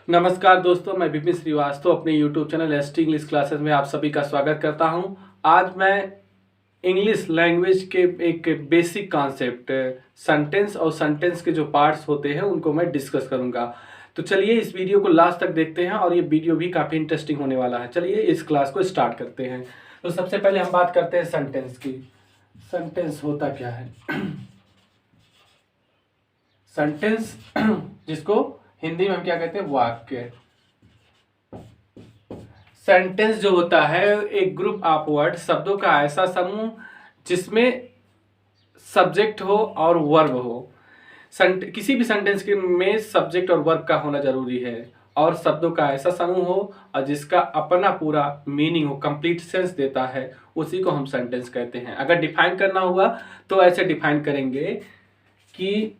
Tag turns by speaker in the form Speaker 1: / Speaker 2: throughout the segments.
Speaker 1: नमस्कार दोस्तों, मैं विपिन श्रीवास्तव अपने YouTube channel ST English classes में आप सभी का स्वागत करता हूं। आज मैं इंग्लिश लैंग्वेज के एक बेसिक कॉन्सेप्ट सेंटेंस और सेंटेंस के जो पार्ट्स होते हैं उनको मैं डिस्कस करूंगा। तो चलिए इस वीडियो को लास्ट तक देखते हैं और ये वीडियो भी काफ़ी इंटरेस्टिंग होने वाला है। चलिए इस क्लास को स्टार्ट करते हैं। तो सबसे पहले हम बात करते हैं सेंटेंस की। सेंटेंस होता क्या है? सेंटेंस जिसको हिंदी में हम क्या कहते हैं? वाक्य। सेंटेंस जो होता है एक ग्रुप ऑफ वर्ड, शब्दों का ऐसा समूह जिसमें सब्जेक्ट हो और वर्ब हो। किसी भी सेंटेंस के में सब्जेक्ट और वर्ब का होना जरूरी है और शब्दों का ऐसा समूह हो और जिसका अपना पूरा मीनिंग हो, कंप्लीट सेंस देता है, उसी को हम सेंटेंस कहते हैं। अगर डिफाइन करना हुआ तो ऐसे डिफाइन करेंगे कि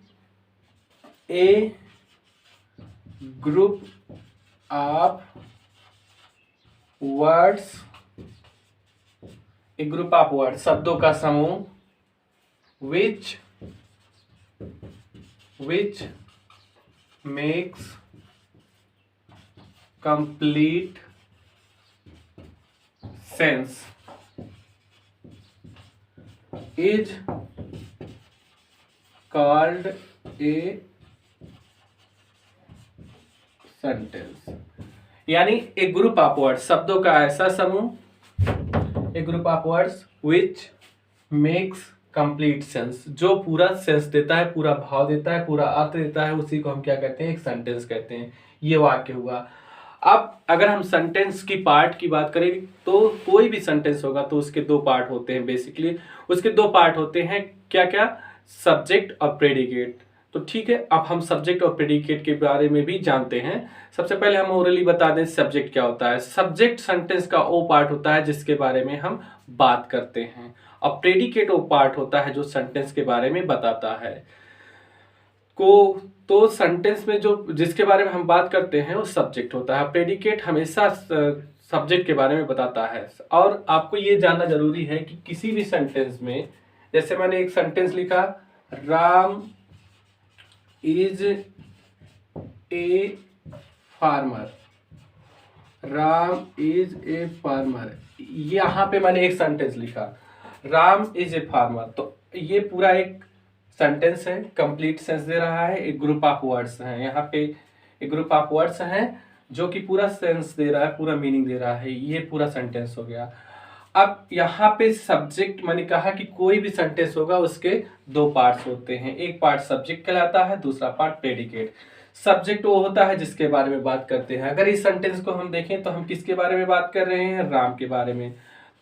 Speaker 1: ए ग्रुप ऑफ वर्ड्स, एक ग्रुप ऑफ वर्ड, शब्दों का समूह which makes complete sense is called a sentence। यानी एक ग्रुप ऑफ वर्ड्स, शब्दों का ऐसा समूह, एक group of words which makes complete sense, जो पूरा सेंस देता है, पूरा भाव देता है, पूरा अर्थ देता है, उसी को हम क्या कहते हैं? एक सेंटेंस कहते हैं। ये वाक्य हुआ। अब अगर हम सेंटेंस की पार्ट की बात करें तो कोई भी सेंटेंस होगा तो उसके दो पार्ट होते हैं। बेसिकली उसके दो पार्ट होते हैं। क्या क्या? सब्जेक्ट और प्रेडिकेट। तो ठीक है, अब हम सब्जेक्ट और प्रेडिकेट के बारे में भी जानते हैं। सबसे पहले हम ओरली बता दें सब्जेक्ट क्या होता है। सब्जेक्ट सेंटेंस का वो पार्ट होता है जिसके बारे में हम बात करते हैं और प्रेडिकेट वो पार्ट होता है जो सेंटेंस के बारे में बताता है। तो सेंटेंस में जो जिसके बारे में हम बात करते हैं वो सब्जेक्ट होता है। प्रेडिकेट हमेशा सब्जेक्ट के बारे में बताता है। और आपको ये जानना जरूरी है कि किसी भी सेंटेंस में, जैसे मैंने एक सेंटेंस लिखा, Ram is a farmer, Ram is a farmer, यहाँ पे मैंने एक सेंटेंस लिखा, राम इज ए फार्मर। तो ये पूरा एक सेंटेंस है, कंप्लीट सेंस दे रहा है। एक ग्रुप ऑफ वर्ड्स हैं, यहाँ पे एक ग्रुप ऑफ वर्ड्स हैं जो कि पूरा सेंस दे रहा है, पूरा मीनिंग दे रहा है। ये पूरा सेंटेंस हो गया। अब यहाँ पे सब्जेक्ट, मैंने कहा कि कोई भी सेंटेंस होगा उसके दो पार्ट्स होते हैं। एक पार्ट सब्जेक्ट कहलाता है, दूसरा पार्ट प्रेडिकेट। सब्जेक्ट वो होता है जिसके बारे में बात करते हैं। अगर इस सेंटेंस को हम देखें तो हम किसके बारे में बात कर रहे हैं? राम के बारे में।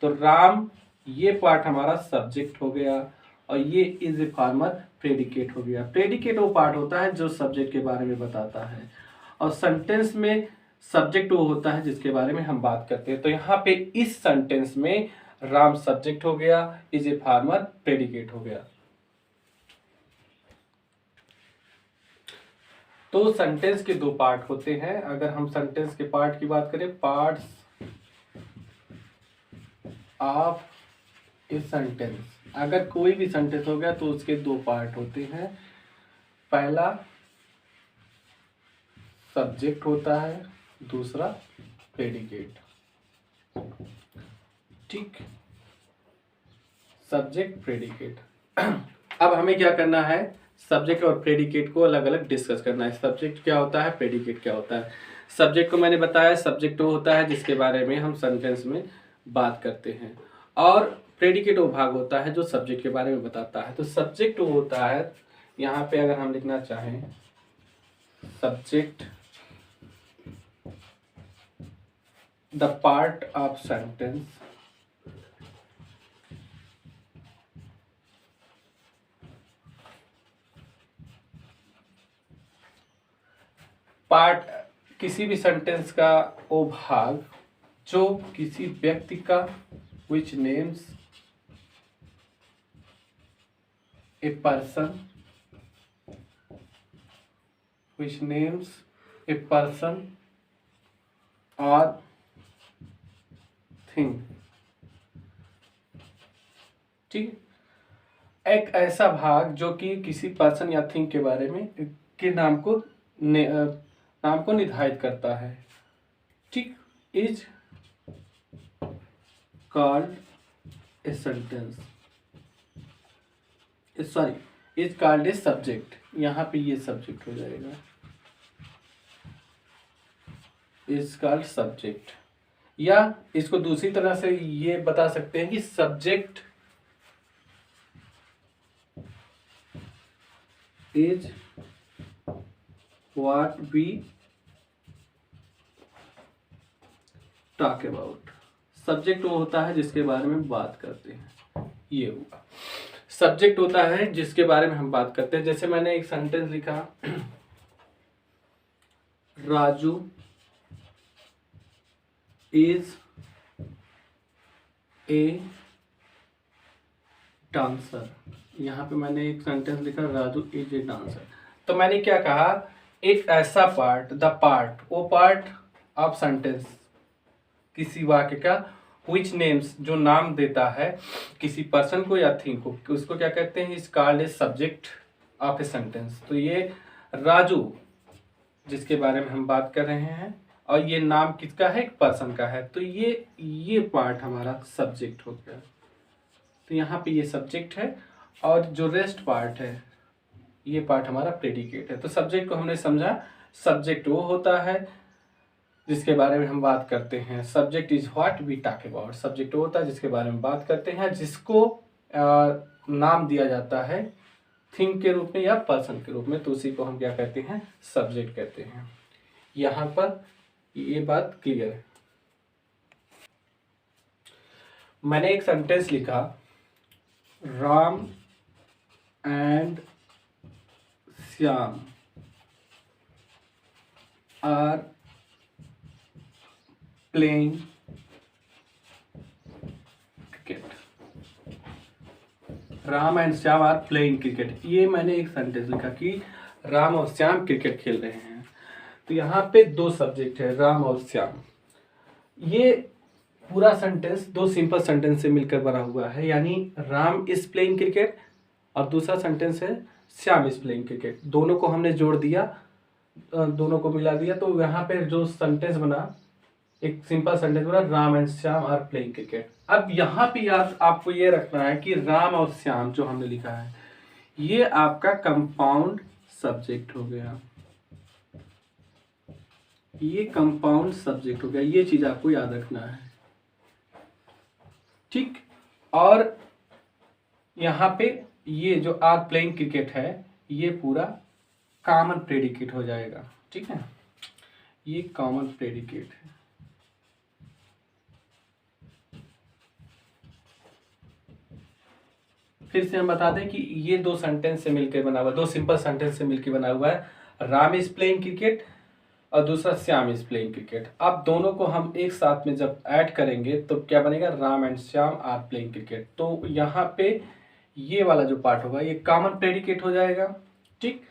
Speaker 1: तो राम, ये पार्ट हमारा सब्जेक्ट हो गया और ये इज ए फार्मर प्रेडिकेट हो गया। प्रेडिकेट वो पार्ट होता है जो सब्जेक्ट के बारे में बताता है और सेंटेंस में सब्जेक्ट वो होता है जिसके बारे में हम बात करते हैं। तो यहाँ पे इस सेंटेंस में राम सब्जेक्ट हो गया, इज ए फार्मर प्रेडिकेट हो गया। तो सेंटेंस के दो पार्ट होते हैं। अगर हम सेंटेंस के पार्ट की बात करें, पार्ट्स ऑफ ए सेंटेंस, अगर कोई भी सेंटेंस हो गया तो उसके दो पार्ट होते हैं। पहला सब्जेक्ट होता है, दूसरा प्रेडिकेट। ठीक, सब्जेक्ट प्रेडिकेट। अब हमें क्या करना है? सब्जेक्ट और प्रेडिकेट को अलग अलग डिस्कस करना है। सब्जेक्ट क्या होता है, प्रेडिकेट क्या होता है। सब्जेक्ट को मैंने बताया, सब्जेक्ट वो होता है जिसके बारे में हम सेंटेंस में बात करते हैं और प्रेडिकेट वो भाग होता है जो सब्जेक्ट के बारे में बताता है। तो सब्जेक्ट वो होता है, यहाँ पे अगर हम लिखना चाहें subject, the part of sentence part, किसी भी सेंटेंस का वो भाग जो किसी व्यक्ति का, which names a person, which names a person or thing। ठीक, एक ऐसा भाग जो कि किसी पर्सन या थिंग के बारे में के नाम को नाम को निर्धारित करता है। ठीक, is called a sentence, sorry is called a subject. यहाँ पे ये सब्जेक्ट हो जाएगा, इज कॉल्ड सब्जेक्ट। या इसको दूसरी तरह से ये बता सकते हैं कि subject is what we talk about. Subject वो होता है जिसके बारे में बात करते हैं, ये हुआ सब्जेक्ट होता है जिसके बारे में हम बात करते हैं। जैसे मैंने एक सेंटेंस लिखा, राजू इज ए डांसर। यहाँ पे मैंने एक सेंटेंस लिखा, राजू इज ए डांसर। तो मैंने क्या कहा, एक ऐसा पार्ट, द पार्ट, वो पार्ट ऑफ सेंटेंस, किसी वाक्य का, विच नेम्स, जो नाम देता है किसी पर्सन को या थिंग को, उसको क्या कहते हैं, is called a subject of a sentence. तो ये राजू जिसके बारे में हम बात कर रहे हैं, और ये नाम किसका है, एक पर्सन का है, तो ये पार्ट हमारा सब्जेक्ट हो गया। तो यहाँ पे ये सब्जेक्ट है, और जो रेस्ट पार्ट है ये पार्ट हमारा प्रेडिकेट है। तो सब्जेक्ट को हमने समझा, सब्जेक्ट वो होता है जिसके बारे में हम बात करते हैं। Subject is what we talk about. Subject वो होता है जिसके बारे में बात करते हैं, जिसको नाम दिया जाता है थिंग के रूप में या पर्सन के रूप में, तो उसी को हम क्या कहते हैं, सब्जेक्ट कहते हैं। यहाँ पर ये बात क्लियर है। मैंने एक सेंटेंस लिखा, Ram and Shyam are playing cricket. Ram and Shyam are playing cricket, ये मैंने एक सेंटेंस लिखा कि राम और श्याम क्रिकेट खेल रहे हैं। तो यहाँ पे दो सब्जेक्ट है, राम और श्याम। ये पूरा सेंटेंस दो सिंपल सेंटेंस से मिलकर बना हुआ है, यानी राम इज प्लेइंग क्रिकेट और दूसरा सेंटेंस है श्याम इज प्लेइंग क्रिकेट। दोनों को हमने जोड़ दिया, दोनों को मिला दिया, तो यहाँ पे जो सेंटेंस बना, एक सिंपल सेंटेंस बना, Ram and Shyam are playing cricket. अब यहाँ पे याद आपको ये रखना है कि राम और श्याम जो हमने लिखा है, ये आपका कंपाउंड सब्जेक्ट हो गया, ये कंपाउंड सब्जेक्ट हो गया, ये चीज आपको याद रखना है। ठीक, और यहाँ पे ये जो आर प्लेइंग क्रिकेट है, ये पूरा कॉमन प्रेडिकेट हो जाएगा। ठीक है, ये कॉमन प्रेडिकेट है। फिर से हम बता दें कि ये दो सेंटेंस से मिलकर बना हुआ, दो सिंपल सेंटेंस से मिलकर बना हुआ है, राम इज प्लेइंग क्रिकेट और दूसरा श्याम इज प्लेइंग क्रिकेट। अब दोनों को हम एक साथ में जब ऐड करेंगे तो क्या बनेगा, Ram and Shyam are playing cricket. तो यहाँ पे ये वाला जो पार्ट होगा ये कॉमन प्रेडिकेट हो जाएगा। ठीक,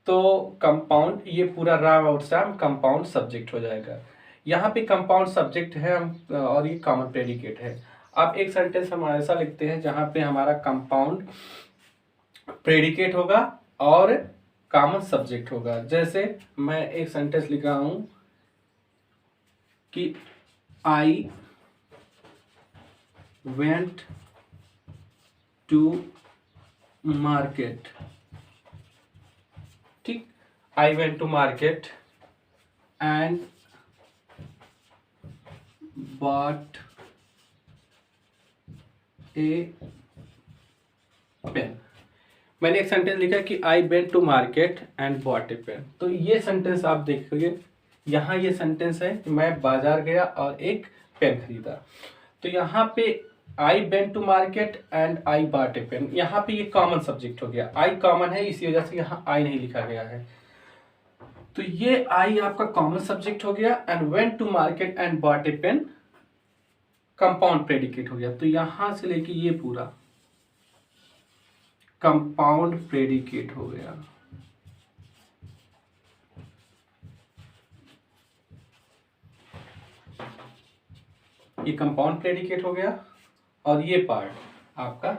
Speaker 1: तो कंपाउंड, ये पूरा राम और श्याम कंपाउंड सब्जेक्ट हो जाएगा। यहाँ पे कंपाउंड सब्जेक्ट है और ये कॉमन प्रेडिकेट है। अब एक सेंटेंस हम ऐसा लिखते हैं जहाँ पे हमारा कंपाउंड प्रेडिकेट होगा और कॉमन सब्जेक्ट होगा। जैसे मैं एक सेंटेंस लिख रहा हूं कि आई वेंट टू मार्केट। ठीक, I went to market and bought a pen. मैंने एक सेंटेंस लिखा कि I went to market and bought a pen. तो ये सेंटेंस आप देखोगे, यहाँ ये सेंटेंस है कि मैं बाजार गया और एक पेन खरीदा। तो यहाँ पे I went to market and I bought a pen, यहाँ पे ये कॉमन सब्जेक्ट हो गया। आई कॉमन है, इसी वजह से यहाँ आई नहीं लिखा गया है। तो ये आई आपका कॉमन सब्जेक्ट हो गया and went to market and bought a pen compound predicate हो गया। तो यहां से लेके ये पूरा कंपाउंड प्रेडिकेट हो गया। ये कंपाउंड प्रेडिकेट हो गया और ये पार्ट आपका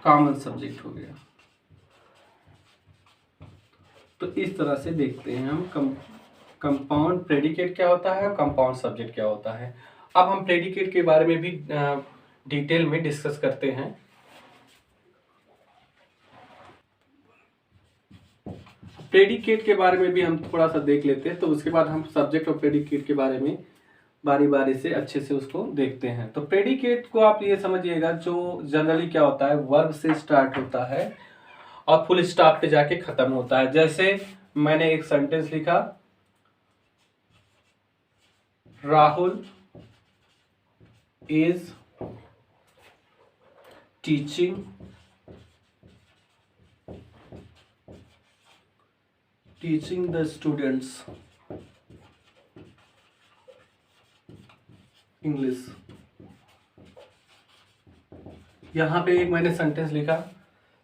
Speaker 1: कॉमन सब्जेक्ट हो गया। तो इस तरह से देखते हैं हम कंपाउंड प्रेडिकेट क्या होता है और कंपाउंड सब्जेक्ट क्या होता है। अब हम प्रेडिकेट के बारे में भी डिटेल में डिस्कस करते हैं। प्रेडिकेट के बारे में भी हम थोड़ा सा देख लेते हैं, तो उसके बाद हम सब्जेक्ट और प्रेडिकेट के बारे में बारी बारी से अच्छे से उसको देखते हैं। तो प्रेडिकेट को आप ये समझिएगा, जो जनरली क्या होता है, वर्ब से स्टार्ट होता है और फुल स्टॉप पे जाके खत्म होता है। जैसे मैंने एक सेंटेंस लिखा, Rahul is teaching the students English. यहाँ पे एक मैंने सेंटेंस लिखा,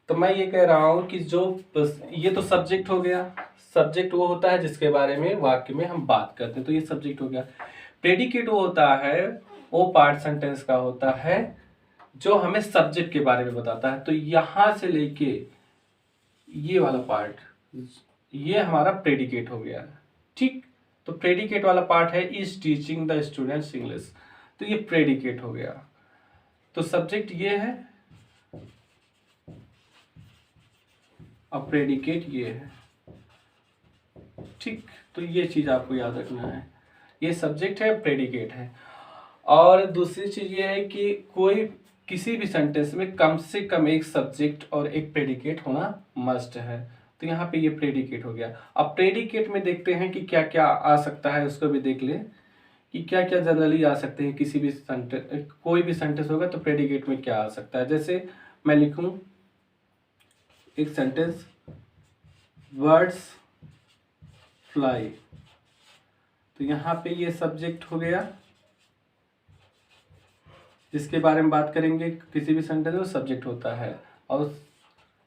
Speaker 1: तो मैं ये कह रहा हूँ कि जो ये तो सब्जेक्ट हो गया। सब्जेक्ट वो होता है जिसके बारे में वाक्य में हम बात करते हैं, तो ये सब्जेक्ट हो गया। प्रेडिकेट वो होता है, वो पार्ट सेंटेंस का होता है जो हमें सब्जेक्ट के बारे में बताता है। तो यहां से लेके ये वाला पार्ट, ये हमारा प्रेडिकेट हो गया। ठीक, तो प्रेडिकेट वाला पार्ट है is teaching the students English, तो ये प्रेडिकेट हो गया। तो सब्जेक्ट ये है और प्रेडिकेट ये है। ठीक, तो ये चीज आपको याद रखना है, ये सब्जेक्ट है, प्रेडिकेट है। और दूसरी चीज ये है कि कोई किसी भी सेंटेंस में कम से कम एक सब्जेक्ट और एक प्रेडिकेट होना मस्ट है। तो यहाँ पे ये प्रेडिकेट हो गया। अब प्रेडिकेट में देखते हैं कि क्या क्या आ सकता है, उसको भी देख ले कि क्या क्या जनरली आ सकते हैं। किसी भी सेंटेंस, कोई भी सेंटेंस होगा तो प्रेडिकेट में क्या आ सकता है। जैसे मैं लिखूं एक सेंटेंस, बर्ड्स फ्लाई, तो यहाँ पे ये सब्जेक्ट हो गया जिसके बारे में बात करेंगे। किसी भी सेंटेंस में सब्जेक्ट होता है, और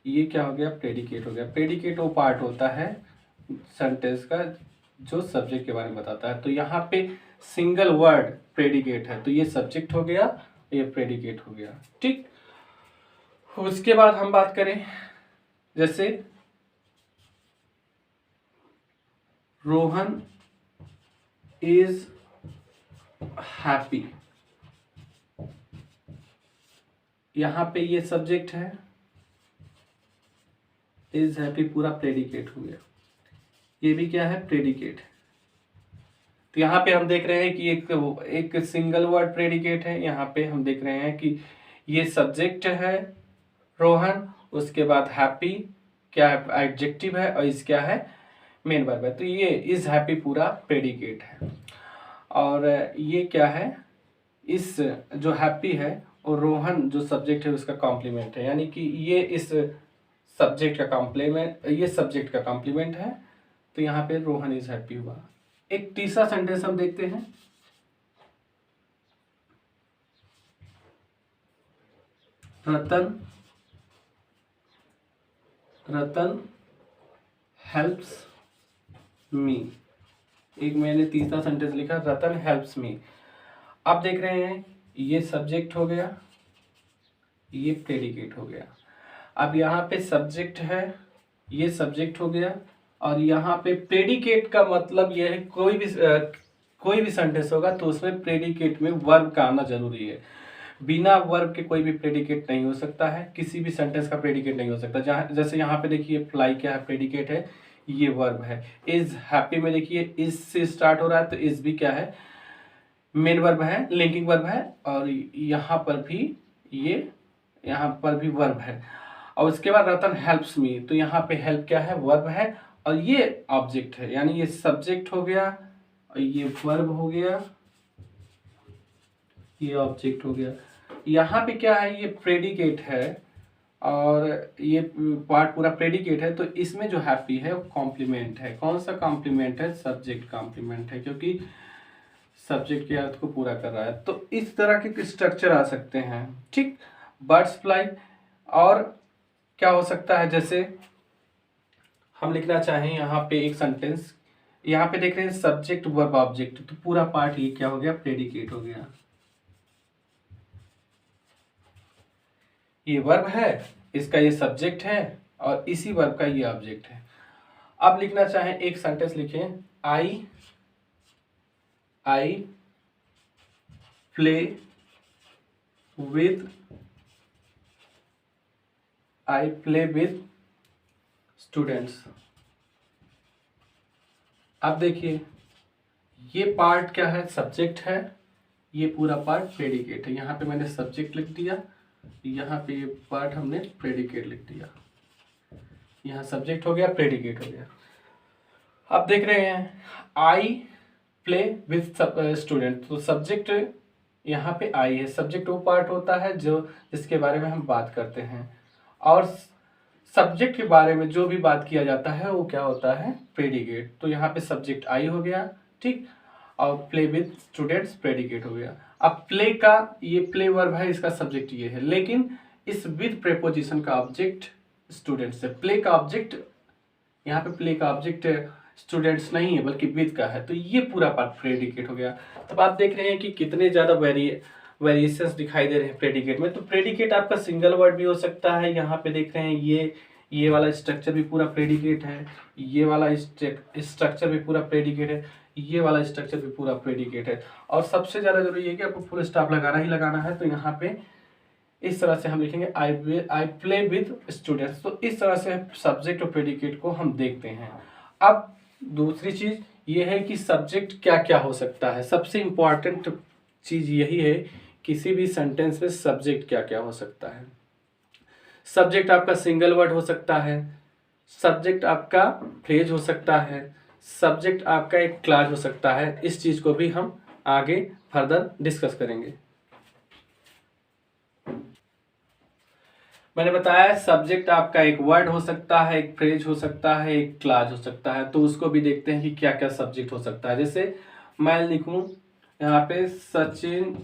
Speaker 1: ये क्या हो गया, प्रेडिकेट हो गया। प्रेडिकेट वो पार्ट होता है सेंटेंस का जो सब्जेक्ट के बारे में बताता है। तो यहाँ पे सिंगल वर्ड प्रेडिकेट है, तो ये सब्जेक्ट हो गया, ये प्रेडिकेट हो गया। ठीक, उसके बाद हम बात करें, जैसे रोहन इज हैप्पी, यहाँ पे ये सब्जेक्ट है, इज हैप्पी पूरा प्रेडिकेट हो गया। ये भी क्या है, प्रेडिकेट। तो यहाँ पे हम देख रहे हैं कि एक सिंगल वर्ड प्रेडिकेट है। यहाँ पे हम देख रहे हैं कि ये सब्जेक्ट है रोहन, उसके बाद हैप्पी क्या है, एडजेक्टिव है, और इस क्या है, मेन वर्ब है। तो ये इज हैप्पी पूरा प्रेडिकेट है। और ये क्या है, इस जो हैप्पी है और रोहन जो सब्जेक्ट है उसका कॉम्प्लीमेंट है, यानी कि ये इस सब्जेक्ट का कॉम्प्लीमेंट, ये सब्जेक्ट का कॉम्प्लीमेंट है। तो यहाँ पे रोहन इज हैप्पी हुआ। एक तीसरा सेंटेंस हम देखते हैं, रतन हेल्प्स मी। एक मैंने तीसरा सेंटेंस लिखा, रतन हेल्प्स मी। अब देख रहे हैं ये सब्जेक्ट हो गया, ये प्रेडिकेट हो गया। अब यहाँ पे सब्जेक्ट है, ये सब्जेक्ट हो गया, और यहाँ पे प्रेडिकेट का मतलब ये है कोई भी सेंटेंस होगा तो उसमें प्रेडिकेट में वर्ब का आना जरूरी है। बिना वर्ब के कोई भी प्रेडिकेट नहीं हो सकता है, किसी भी सेंटेंस का प्रेडिकेट नहीं हो सकता। जैसे यहाँ पे देखिए फ्लाई क्या है, प्रेडिकेट है, ये वर्ब है। इज हैप्पी में देखिए इज से स्टार्ट हो रहा है, तो इज भी क्या है, मेन वर्ब है, लिंकिंग वर्ब है, और यहाँ पर भी वर्ब है। और उसके बाद रतन हेल्प्स मी, तो यहाँ पे हेल्प क्या है, वर्ब है, और ये ऑब्जेक्ट है, यानी ये सब्जेक्ट हो गया और ये वर्ब हो गया, ये ऑब्जेक्ट हो गया। यहाँ पे क्या है, ये प्रेडिकेट है और ये पार्ट पूरा प्रेडिकेट है। तो इसमें जो हैप्पी है वो कॉम्प्लीमेंट है। कौन सा कॉम्प्लीमेंट है, सब्जेक्ट कॉम्प्लीमेंट है, क्योंकि सब्जेक्ट के अर्थ को पूरा कर रहा है। तो इस तरह के स्ट्रक्चर आ सकते हैं। ठीक, बर्ड्स फ्लाई। और क्या हो सकता है, जैसे हम लिखना चाहें यहाँ पे एक सेंटेंस, यहाँ पे देख रहे हैं सब्जेक्ट वर्ब ऑब्जेक्ट, तो पूरा पार्ट ये क्या हो गया, प्रेडिकेट हो गया। ये वर्ब है, इसका ये सब्जेक्ट है, और इसी वर्ब का ये ऑब्जेक्ट है। अब लिखना चाहें एक सेंटेंस लिखें, आई प्ले विद स्टूडेंट्स। अब देखिए ये पार्ट क्या है, सब्जेक्ट है, ये पूरा पार्ट प्रेडिकेट है। यहाँ पे मैंने सब्जेक्ट लिख दिया, यहाँ पे ये पार्ट हमने प्रेडिकेट लिख दिया। यहाँ सब्जेक्ट हो गया, प्रेडिकेट हो गया। अब देख रहे हैं आई प्ले विद स्टूडेंट, तो सब्जेक्ट यहाँ पे आई है। सब्जेक्ट वो पार्ट होता है जो जिसके बारे में हम बात करते हैं, और सब्जेक्ट के बारे में जो भी बात किया जाता है वो क्या होता है, प्रेडिकेट। तो यहाँ पे सब्जेक्ट आई हो गया, ठीक, और प्ले विद स्टूडेंट्स प्रेडिकेट हो गया। अब प्ले का ये प्ले वर्ब है, इसका सब्जेक्ट ये है, लेकिन इस विद प्रेपोजिशन का ऑब्जेक्ट स्टूडेंट्स है। प्ले का ऑब्जेक्ट यहाँ पे प्ले का ऑब्जेक्ट स्टूडेंट्स नहीं है बल्कि विद का है, तो ये पूरा पार्ट प्रेडिकेट हो गया। तब आप देख रहे हैं कि कितने ज़्यादा वेरिएशंस दिखाई दे रहे हैं प्रेडिकेट में। तो प्रेडिकेट आपका सिंगल वर्ड भी हो सकता है। यहाँ पे देख रहे हैं ये वाला स्ट्रक्चर भी पूरा प्रेडिकेट है, ये वाला स्ट्रक्चर भी पूरा प्रेडिकेट है, ये वाला स्ट्रक्चर भी पूरा प्रेडिकेट है। और सबसे ज़्यादा जरूरी है कि आपको फुल स्टॉप लगाना ही लगाना है। तो यहाँ पे इस तरह से हम लिखेंगे आई प्ले विद स्टूडेंट्स। तो इस तरह से सब्जेक्ट और प्रेडिकेट को हम देखते हैं। अब दूसरी चीज़ ये है कि सब्जेक्ट क्या क्या हो सकता है। सबसे इम्पॉर्टेंट चीज़ यही है, किसी भी सेंटेंस में सब्जेक्ट क्या क्या हो सकता है। सब्जेक्ट आपका सिंगल वर्ड हो सकता है, सब्जेक्ट आपका फ्रेज हो सकता है, सब्जेक्ट आपका एक क्लास हो सकता है। इस चीज़ को भी हम आगे फर्दर डिस्कस करेंगे। मैंने बताया सब्जेक्ट आपका एक वर्ड हो सकता है, एक फ्रेज हो सकता है, एक क्लास हो सकता है। तो उसको भी देखते हैं कि क्या क्या सब्जेक्ट हो सकता है। जैसे मैं लिखूं यहाँ पे, Sachin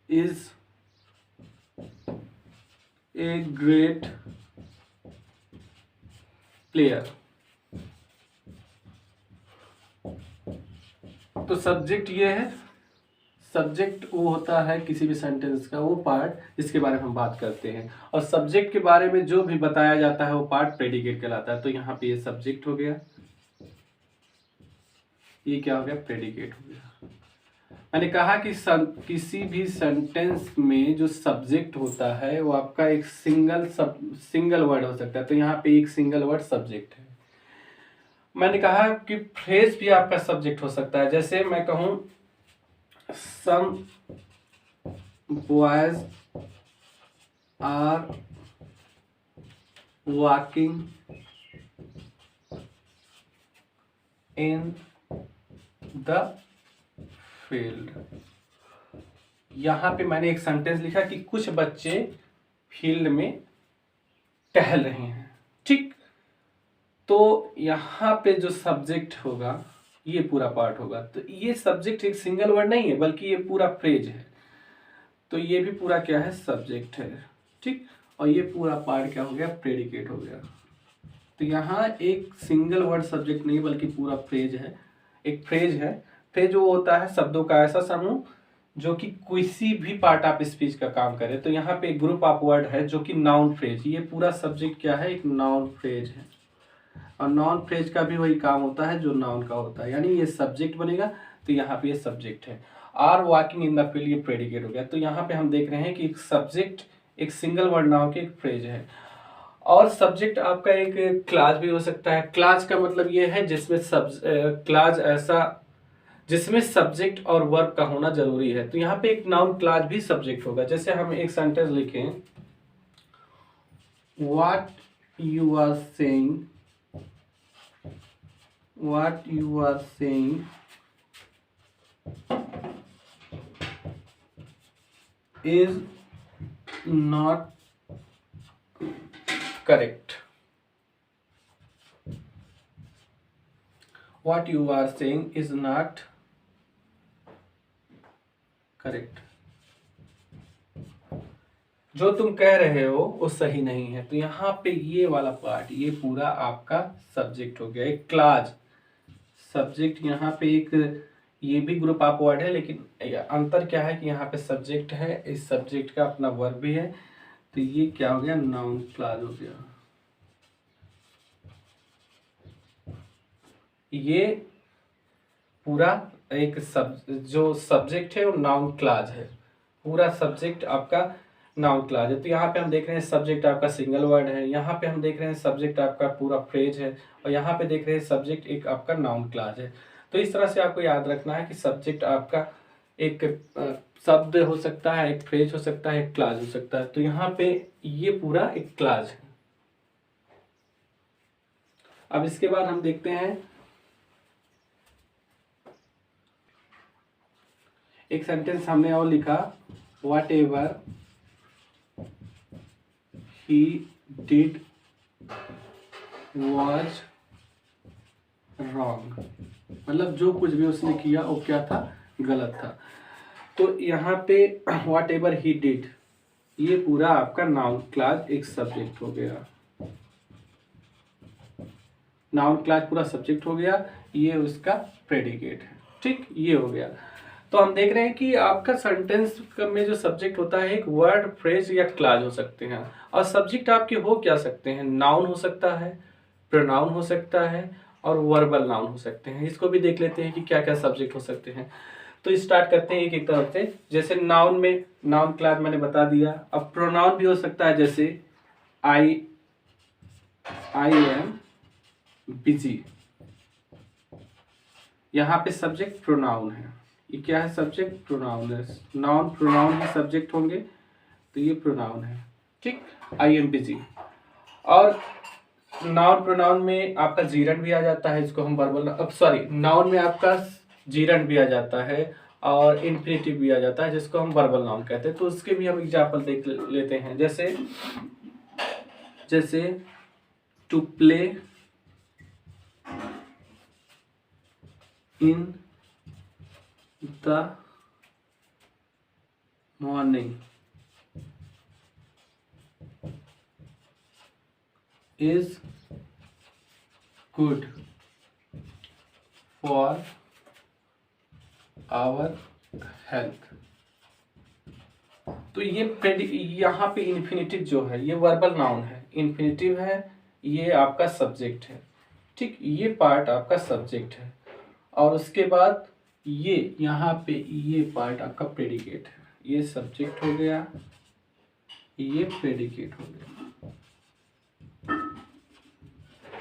Speaker 1: is a great player. तो सब्जेक्ट ये है, सब्जेक्ट वो होता है किसी भी सेंटेंस का वो पार्ट जिसके बारे में हम बात करते हैं, और सब्जेक्ट के बारे में जो भी बताया जाता है वो पार्ट प्रेडिकेट कहलाता है। तो यहाँ पे ये सब्जेक्ट हो गया, ये क्या हो गया, प्रेडिकेट हो गया। मैंने कहा कि किसी भी सेंटेंस में जो सब्जेक्ट होता है वो आपका एक सिंगल वर्ड हो सकता है। तो यहाँ पे एक सिंगल वर्ड सब्जेक्ट है। मैंने कहा कि फ्रेज भी आपका सब्जेक्ट हो सकता है। जैसे मैं कहूँ some boys are walking in the field। यहाँ पे मैंने एक सेंटेंस लिखा कि कुछ बच्चे फील्ड में टहल रहे हैं, ठीक। तो यहाँ पे जो सब्जेक्ट होगा ये पूरा पार्ट होगा। तो ये सब्जेक्ट एक सिंगल वर्ड नहीं है बल्कि ये पूरा फ्रेज है। तो ये भी पूरा क्या है, सब्जेक्ट है, ठीक। और ये पूरा पार्ट क्या हो गया, प्रेडिकेट हो गया। तो यहाँ एक सिंगल वर्ड सब्जेक्ट नहीं बल्कि पूरा फ्रेज है, एक फ्रेज है। फ्रेज वो होता है शब्दों का ऐसा समूह जो कि किसी भी पार्ट ऑफ स्पीच का काम करे। तो यहाँ पे एक ग्रुप ऑफ वर्ड है जो कि नाउन फ्रेज, ये पूरा सब्जेक्ट क्या है, एक नाउन फ्रेज है। और नॉन फ्रेज का भी वही काम होता है जो नाउन का होता है, यानी ये सब्जेक्ट बनेगा। तो यहाँ पे ये सब्जेक्ट है। Are walking in the field, ये प्रेडिकेट हो गया। तो यहाँ पे हम देख रहे हैं कि एक सब्जेक्ट एक सिंगल वर्ड ना होकर एक फ्रेज है। और सब्जेक्ट आपका एक क्लास भी हो सकता है। क्लास का मतलब ये है जिसमें क्लास ऐसा जिसमें सब्जेक्ट और वर्ब का होना जरूरी है। तो यहाँ पे एक नाउन क्लास भी सब्जेक्ट होगा। जैसे हम एक सेंटेंस लिखें, what you are saying, what you are saying is not correct। what you are saying is not correct। जो तुम कह रहे हो वो सही नहीं है। तो यहाँ पे ये वाला पार्ट ये पूरा आपका सब्जेक्ट हो गया। एक क्लास सब्जेक्ट, यहाँ पे एक ये भी ग्रुप ऑफ वर्ड है, लेकिन अंतर क्या है कि यहाँ पे सब्जेक्ट है, इस सब्जेक्ट का अपना वर्ब भी है। तो ये क्या हो गया, नाउन क्लास हो गया। ये पूरा एक जो सब्जेक्ट है वो नाउन क्लाज है, पूरा सब्जेक्ट आपका नाउन क्लाज है। तो यहाँ पे हम देख रहे हैं सब्जेक्ट आपका सिंगल वर्ड है, यहाँ पे हम देख रहे हैं सब्जेक्ट आपका पूरा फ्रेज है, और यहाँ पे देख रहे हैं सब्जेक्ट एक आपका नाउन क्लाज है। तो इस तरह से आपको याद रखना है कि सब्जेक्ट आपका एक शब्द हो सकता है, एक फ्रेज हो सकता है, एक क्लाज हो सकता है। तो यहाँ पे ये पूरा एक क्लाज है। अब इसके बाद हम देखते हैं एक सेंटेंस हमने और लिखा, what ever he did was wrong, मतलब जो कुछ भी उसने किया वो क्या था, गलत था। तो यहाँ पे वॉट एवर ही डिड, ये पूरा आपका नाउन क्लाज एक सब्जेक्ट हो गया, नाउन क्लाज पूरा सब्जेक्ट हो गया, ये उसका प्रेडिकेट है। ठीक, ये हो गया। तो हम देख रहे हैं कि आपका सेंटेंस में जो सब्जेक्ट होता है एक वर्ड, फ्रेज या क्लाज हो सकते हैं, और सब्जेक्ट आपके हो क्या सकते हैं, नाउन हो सकता है, प्रोनाउन हो सकता है, और वर्बल नाउन हो सकते हैं। इसको भी देख लेते हैं कि क्या क्या सब्जेक्ट हो सकते हैं। तो स्टार्ट करते हैं एक एक तरफ से। जैसे नाउन में नाउन क्लाज मैंने बता दिया। अब प्रोनाउन भी हो सकता है, जैसे आई एम बिजी, यहाँ पे सब्जेक्ट प्रोनाउन है, ये क्या है, सब्जेक्ट प्रोनाउन है। नाउन प्रोनाउन ही सब्जेक्ट होंगे, तो ये प्रोनाउन है। ठीक, आई एम बिजी। और नाउन प्रोनाउन में आपका जीरन भी आ जाता है, इसको हम वर्बल, अब सॉरी, नाउन में आपका जीरन भी आ जाता है और इन्फिनिटिव भी आ जाता है, जिसको हम वर्बल नाउन कहते हैं। तो उसके भी हम एग्जाम्पल देख लेते हैं। जैसे to play in the morning is good for our health. तो ये यहाँ पे इन्फिनिटिव जो है ये वर्बल नाउन है, इन्फिनिटिव है, ये आपका सब्जेक्ट है। ठीक, ये पार्ट आपका सब्जेक्ट है, और उसके बाद ये यहाँ पे ये पार्ट आपका प्रेडिकेट है। ये सब्जेक्ट हो गया, ये प्रेडिकेट हो गया।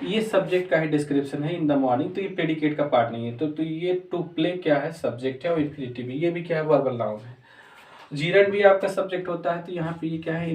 Speaker 1: ये सब्जेक्ट का ही डिस्क्रिप्शन है, इन द मॉर्निंग, तो ये प्रेडिकेट का पार्ट नहीं है। तो ये टू प्ले क्या है, सब्जेक्ट है, और इन्फिनिटिव ये भी क्या है, वर्बल नाउन है। जीरन भी आपका सब्जेक्ट होता है, तो यहाँ पे ये क्या है,